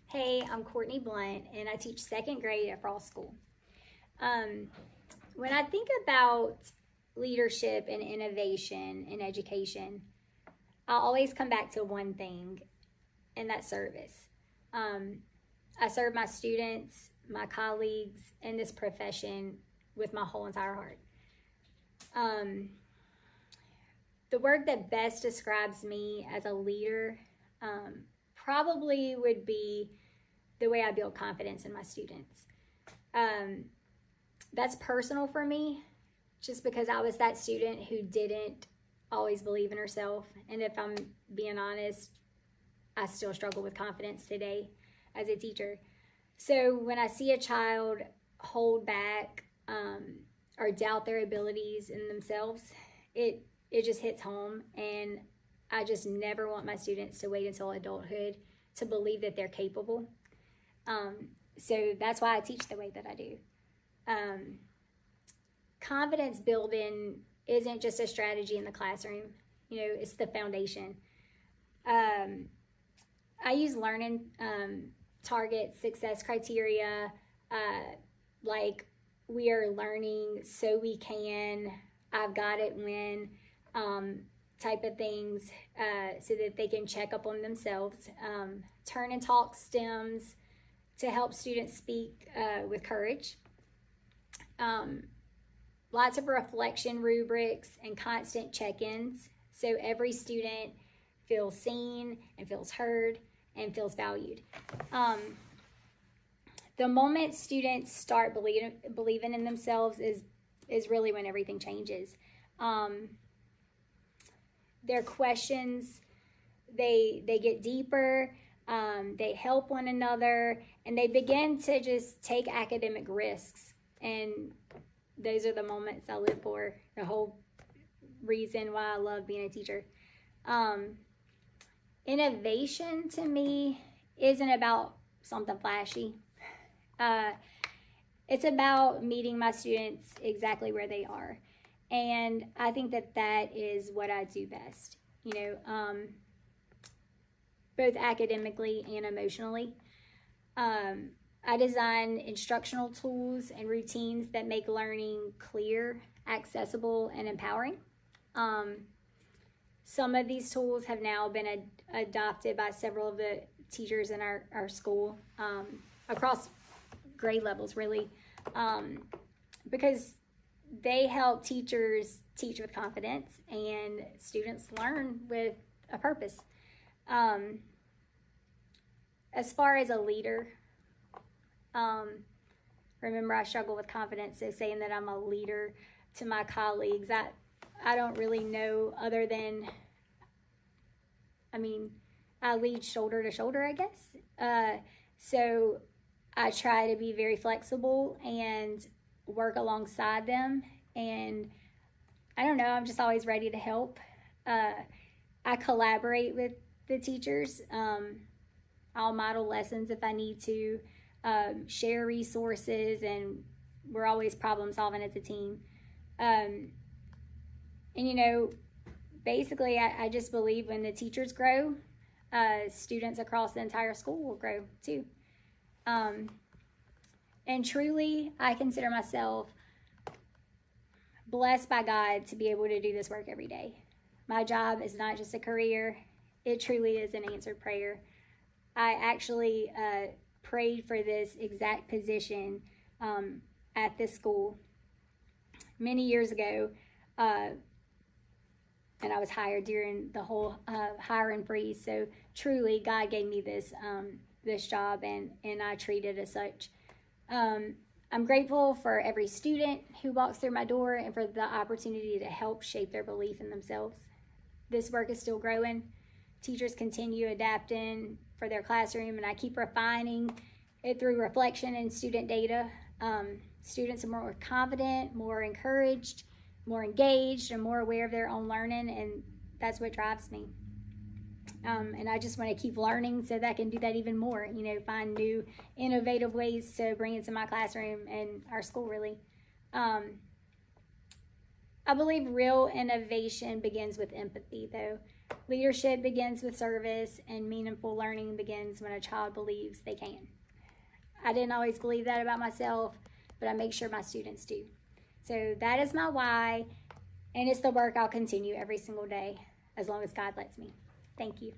Hey, I'm Courtney Blunt, and I teach second grade at Frost School. When I think about leadership and innovation in education, I always come back to one thing, and that's service. I serve my students, my colleagues, in this profession with my whole entire heart. The word that best describes me as a leader probably would be the way I build confidence in my students. That's personal for me, just because I was that student who didn't always believe in herself. And if I'm being honest, I still struggle with confidence today as a teacher. So when I see a child hold back or doubt their abilities in themselves, it just hits home. And I just never want my students to wait until adulthood to believe that they're capable. So that's why I teach the way that I do. Confidence building isn't just a strategy in the classroom. It's the foundation. I use learning targets, success criteria, like we are learning so we can, I've got it when, type of things, so that they can check up on themselves. Turn and talk stems to help students speak with courage. Lots of reflection rubrics and constant check-ins, so every student feels seen and feels heard and feels valued. The moment students start believing in themselves is really when everything changes. Their questions, they get deeper, they help one another, and they begin to just take academic risks. And those are the moments I live for, the whole reason why I love being a teacher. Innovation to me isn't about something flashy. It's about meeting my students exactly where they are. And I think that is what I do best, both academically and emotionally. I design instructional tools and routines that make learning clear, accessible, and empowering. Some of these tools have now been adopted by several of the teachers in our school, across grade levels, really, because they help teachers teach with confidence and students learn with a purpose. As far as a leader, remember, I struggle with confidence, so saying that I'm a leader to my colleagues, I don't really know, other than, I lead shoulder to shoulder, I guess. So I try to be very flexible and work alongside them, and I don't know, I'm just always ready to help. I collaborate with the teachers. I'll model lessons if I need to, share resources, and we're always problem solving as a team. And basically I just believe when the teachers grow, students across the entire school will grow too. And truly, I consider myself blessed by God to be able to do this work every day. My job is not just a career, it truly is an answered prayer. I actually prayed for this exact position at this school many years ago, and I was hired during the whole hiring freeze. So truly, God gave me this job, and I treat it as such. I'm grateful for every student who walks through my door and for the opportunity to help shape their belief in themselves. This work is still growing. Teachers continue adapting for their classroom, and I keep refining it through reflection and student data. Students are more confident, more encouraged, more engaged, and more aware of their own learning, and that's what drives me. And I just want to keep learning so that I can do that even more, find new innovative ways to bring it to my classroom and our school, really. I believe real innovation begins with empathy, though. Leadership begins with service, and meaningful learning begins when a child believes they can. I didn't always believe that about myself, but I make sure my students do. So that is my why, and it's the work I'll continue every single day as long as God lets me. Thank you.